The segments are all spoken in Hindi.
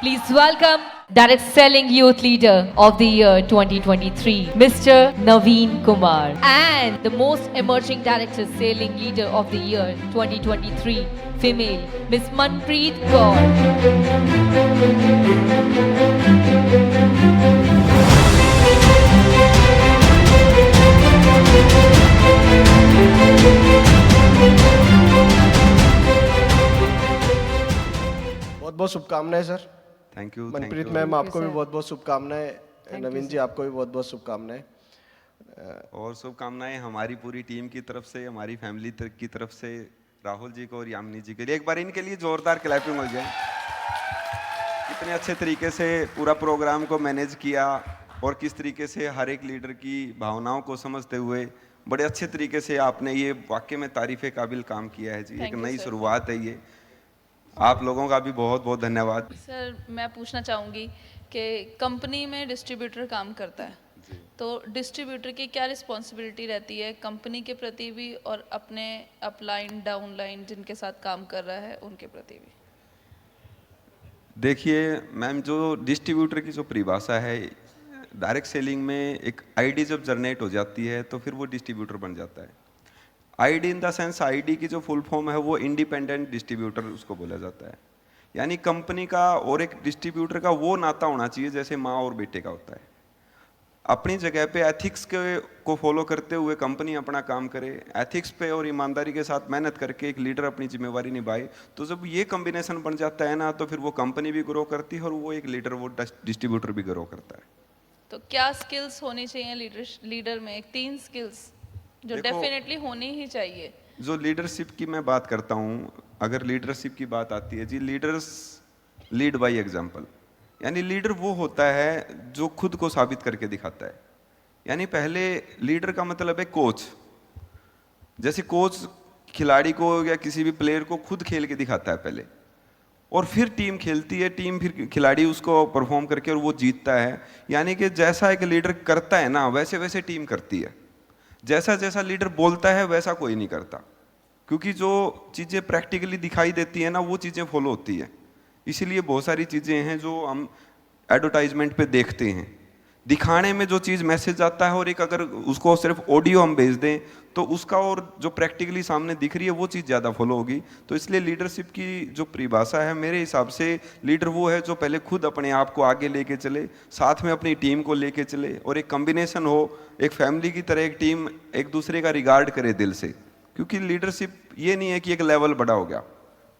Please welcome Direct Selling Youth Leader of the Year 2023, Mr. Naveen Kumar, and the most emerging Director Selling Leader of the Year 2023, female, Miss Manpreet Kaur. बहुत बहुत शुभकामनाएं sir. Thank you. Manpreet ma'am आपको भी बहुत बहुत शुभकामनाएं। नवीन जी आपको भी बहुत बहुत शुभकामनाएं। और शुभकामनाएं हमारी पूरी टीम की तरफ से, हमारी फैमिली की तरफ से, राहुल जी को और यामिनी जी के लिए। एक बार इनके लिए जोरदार क्लैपिंग हो जाए। इतने अच्छे तरीके से पूरा प्रोग्राम को मैनेज किया और किस तरीके से हर एक लीडर की भावनाओं को समझते हुए बड़े अच्छे तरीके से आपने ये वाकई में तारीफ़े काबिल काम किया है जी। एक नई शुरुआत है ये। आप लोगों का भी बहुत बहुत धन्यवाद। सर मैं पूछना चाहूँगी कि कंपनी में डिस्ट्रीब्यूटर काम करता है, तो डिस्ट्रीब्यूटर की क्या रिस्पॉन्सिबिलिटी रहती है कंपनी के प्रति भी और अपने अपलाइन डाउनलाइन जिनके साथ काम कर रहा है उनके प्रति भी? देखिए मैम, जो डिस्ट्रीब्यूटर की जो परिभाषा है, डायरेक्ट सेलिंग में एक आईडी जब जनरेट हो जाती है तो फिर वो डिस्ट्रीब्यूटर बन जाता है। ID in the sense, ID की जो फुल फॉर्म है वो इंडिपेंडेंट डिस्ट्रीब्यूटर उसको बोला जाता है। यानी कंपनी का और एक डिस्ट्रीब्यूटर का वो नाता होना चाहिए जैसे माँ और बेटे का होता है। अपनी जगह पे एथिक्स को फॉलो करते हुए कंपनी अपना काम करे, एथिक्स पे और ईमानदारी के साथ मेहनत करके एक लीडर अपनी जिम्मेवारी निभाए, तो जब ये कॉम्बिनेशन बन जाता है ना, तो फिर वो कंपनी भी ग्रो करती है और वो एक लीडर, वो डिस्ट्रीब्यूटर भी ग्रो करता है। तो क्या स्किल्स होनी चाहिए लीडर में? एक 3 स्किल्स जो डेफिनेटली होनी ही चाहिए। जो लीडरशिप की मैं बात करता हूँ, अगर लीडरशिप की बात आती है जी, लीडर्स लीड बाय एग्जाम्पल। यानी लीडर वो होता है जो खुद को साबित करके दिखाता है। यानी पहले लीडर का मतलब है कोच। जैसे कोच खिलाड़ी को या किसी भी प्लेयर को खुद खेल के दिखाता है पहले, और फिर टीम खेलती है, टीम फिर खिलाड़ी उसको परफॉर्म करके और वो जीतता है। यानी कि जैसा एक लीडर करता है ना, वैसे वैसे टीम करती है। जैसा जैसा लीडर बोलता है वैसा कोई नहीं करता, क्योंकि जो चीज़ें प्रैक्टिकली दिखाई देती है ना, वो चीज़ें फॉलो होती है। इसीलिए बहुत सारी चीज़ें हैं जो हम एडवर्टाइजमेंट पे देखते हैं, दिखाने में जो चीज़ मैसेज आता है, और एक अगर उसको सिर्फ ऑडियो हम भेज दें तो उसका और जो प्रैक्टिकली सामने दिख रही है वो चीज़ ज़्यादा फॉलो होगी। तो इसलिए लीडरशिप की जो परिभाषा है, मेरे हिसाब से लीडर वो है जो पहले खुद अपने आप को आगे लेके चले, साथ में अपनी टीम को लेके चले, और एक कॉम्बिनेशन हो, एक फैमिली की तरह एक टीम एक दूसरे का रिगार्ड करे दिल से। क्योंकि लीडरशिप ये नहीं है कि एक लेवल बड़ा हो गया,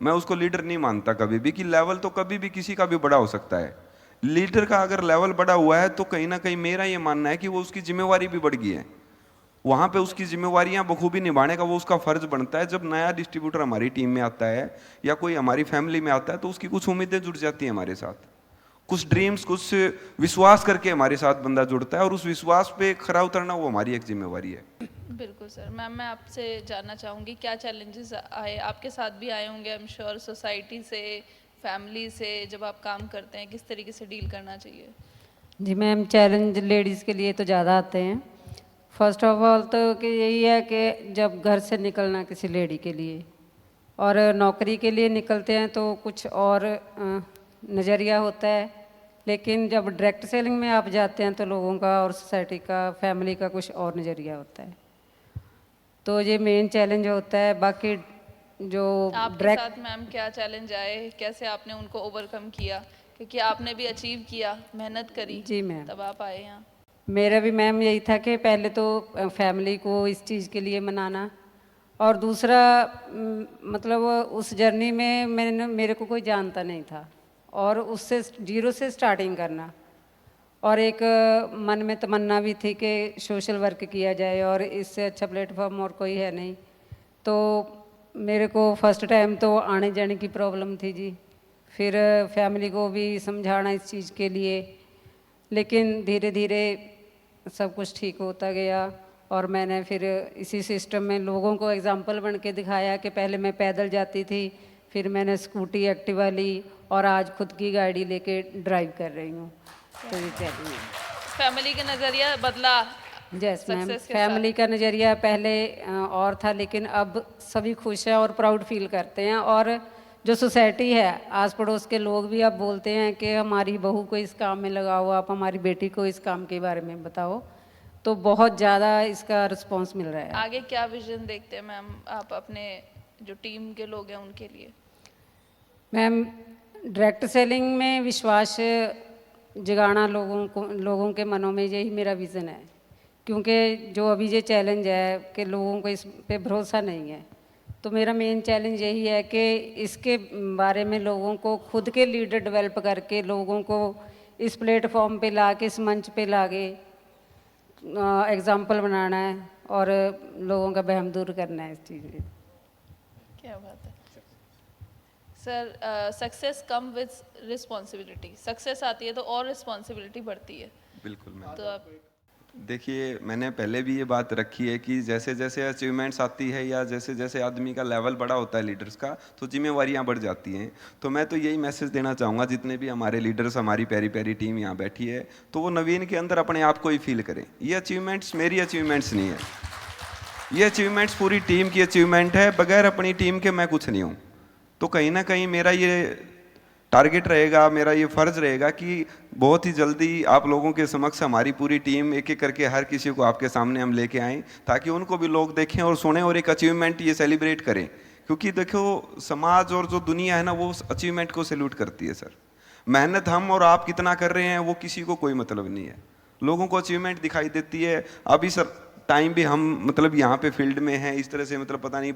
मैं उसको लीडर नहीं मानता कभी भी, कि लेवल तो कभी भी किसी का भी बड़ा हो सकता है। लीडर का अगर लेवल बड़ा हुआ है तो कहीं ना कहीं मेरा ये मानना है कि वो उसकी जिम्मेवारी भी बढ़ गई है, वहाँ पे उसकी जिम्मेवारियाँ बखूबी निभाने का वो उसका फर्ज बनता है। जब नया डिस्ट्रीब्यूटर हमारी टीम में आता है या कोई हमारी फैमिली में आता है तो उसकी कुछ उम्मीदें जुड़ जाती हैं हमारे साथ, कुछ ड्रीम्स, कुछ विश्वास करके हमारे साथ बंदा जुड़ता है, और उस विश्वास पे खरा उतरना वो हमारी एक जिम्मेवारी है। बिल्कुल सर। मैम मैं आपसे जानना चाहूँगी क्या चैलेंजेस आए, आपके साथ भी आए होंगे आई एम श्योर, सोसाइटी से, फैमिली से, जब आप काम करते हैं किस तरीके से डील करना चाहिए? जी मैम, चैलेंज लेडीज़ के लिए तो ज़्यादा आते हैं। फर्स्ट ऑफ ऑल तो कि यही है कि जब घर से निकलना किसी लेडी के लिए और नौकरी के लिए निकलते हैं तो कुछ और नज़रिया होता है, लेकिन जब डायरेक्ट सेलिंग में आप जाते हैं तो लोगों का और सोसाइटी का, फैमिली का कुछ और नज़रिया होता है। तो ये मेन चैलेंज होता है। बाकी जो आपके साथ मैम क्या चैलेंज आए, कैसे आपने उनको ओवरकम किया? क्योंकि आपने भी अचीव किया, मेहनत करी, जी मैम, तब आप आए यहाँ। मेरा भी मैम यही था कि पहले तो फैमिली को इस चीज़ के लिए मनाना, और दूसरा मतलब उस जर्नी में मेरे को कोई जानता नहीं था, और उससे 0 से स्टार्टिंग करना, और एक मन में तमन्ना भी थी कि सोशल वर्क किया जाए और इससे अच्छा प्लेटफॉर्म और कोई है नहीं। तो मेरे को फर्स्ट टाइम तो आने जाने की प्रॉब्लम थी जी, फिर फैमिली को भी समझाना इस चीज़ के लिए, लेकिन धीरे धीरे सब कुछ ठीक होता गया। और मैंने फिर इसी सिस्टम में लोगों को एग्जांपल बन के दिखाया कि पहले मैं पैदल जाती थी, फिर मैंने स्कूटी, एक्टिवा ली, और आज खुद की गाड़ी लेके ड्राइव कर रही हूँ। तो ये चैलेंज फैमिली का नज़रिया बदला? यस मैम, फैमिली का नज़रिया पहले और था, लेकिन अब सभी खुश हैं और प्राउड फील करते हैं, और जो सोसाइटी है, आस पड़ोस के लोग भी अब बोलते हैं कि हमारी बहू को इस काम में लगाओ, आप हमारी बेटी को इस काम के बारे में बताओ, तो बहुत ज़्यादा इसका रिस्पांस मिल रहा है। आगे क्या विजन देखते हैं मैम आप अपने जो टीम के लोग हैं उनके लिए? मैम, डायरेक्ट सेलिंग में विश्वास जगाना लोगों के मनों में, यही मेरा विज़न है। क्योंकि जो अभी ये चैलेंज है कि लोगों को इस पे भरोसा नहीं है, तो मेरा मेन चैलेंज यही है कि इसके बारे में लोगों को खुद के लीडर डेवलप करके लोगों को इस प्लेटफॉर्म पे लाके, इस मंच पे लाके एग्जाम्पल बनाना है और लोगों का वहम दूर करना है इस चीज़ में। क्या बात है sir. Success come with responsibility, success आती है तो और रिस्पॉन्सिबिलिटी बढ़ती है। बिल्कुल मैम। तो आप देखिए, मैंने पहले भी ये बात रखी है कि जैसे जैसे अचीवमेंट्स आती है या जैसे जैसे आदमी का लेवल बड़ा होता है लीडर्स का, तो जिम्मेवारियां बढ़ जाती हैं। तो मैं तो यही मैसेज देना चाहूँगा, जितने भी हमारे लीडर्स, हमारी प्यारी प्यारी टीम यहाँ बैठी है, तो वो नवीन के अंदर अपने आप को ही फील करें। ये अचीवमेंट्स मेरी अचीवमेंट्स नहीं है, ये अचीवमेंट्स पूरी टीम की अचीवमेंट है। बगैर अपनी टीम के मैं कुछ नहीं हूँ। तो कहीं ना कहीं मेरा ये टारगेट रहेगा, मेरा ये फ़र्ज़ रहेगा कि बहुत ही जल्दी आप लोगों के समक्ष हमारी पूरी टीम एक एक करके हर किसी को आपके सामने हम लेके आएँ, ताकि उनको भी लोग देखें और सुने और एक अचीवमेंट ये सेलिब्रेट करें। क्योंकि देखो, समाज और जो दुनिया है ना, वो उस अचीवमेंट को सैल्यूट करती है सर। मेहनत हम और आप कितना कर रहे हैं वो किसी को कोई मतलब नहीं है, लोगों को अचीवमेंट दिखाई देती है। अभी सर टाइम भी हम मतलब यहाँ पे फील्ड में हैं, इस तरह से मतलब पता नहीं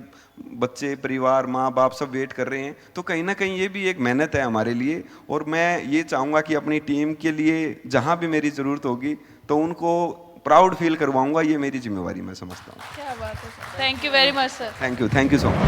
बच्चे, परिवार, माँ बाप सब वेट कर रहे हैं, तो कहीं ना कहीं ये भी एक मेहनत है हमारे लिए। और मैं ये चाहूँगा कि अपनी टीम के लिए जहाँ भी मेरी ज़रूरत होगी तो उनको प्राउड फील करवाऊँगा, ये मेरी जिम्मेवारी मैं समझता हूँ। क्या बात है sir, thank you very much sir. Thank you so much.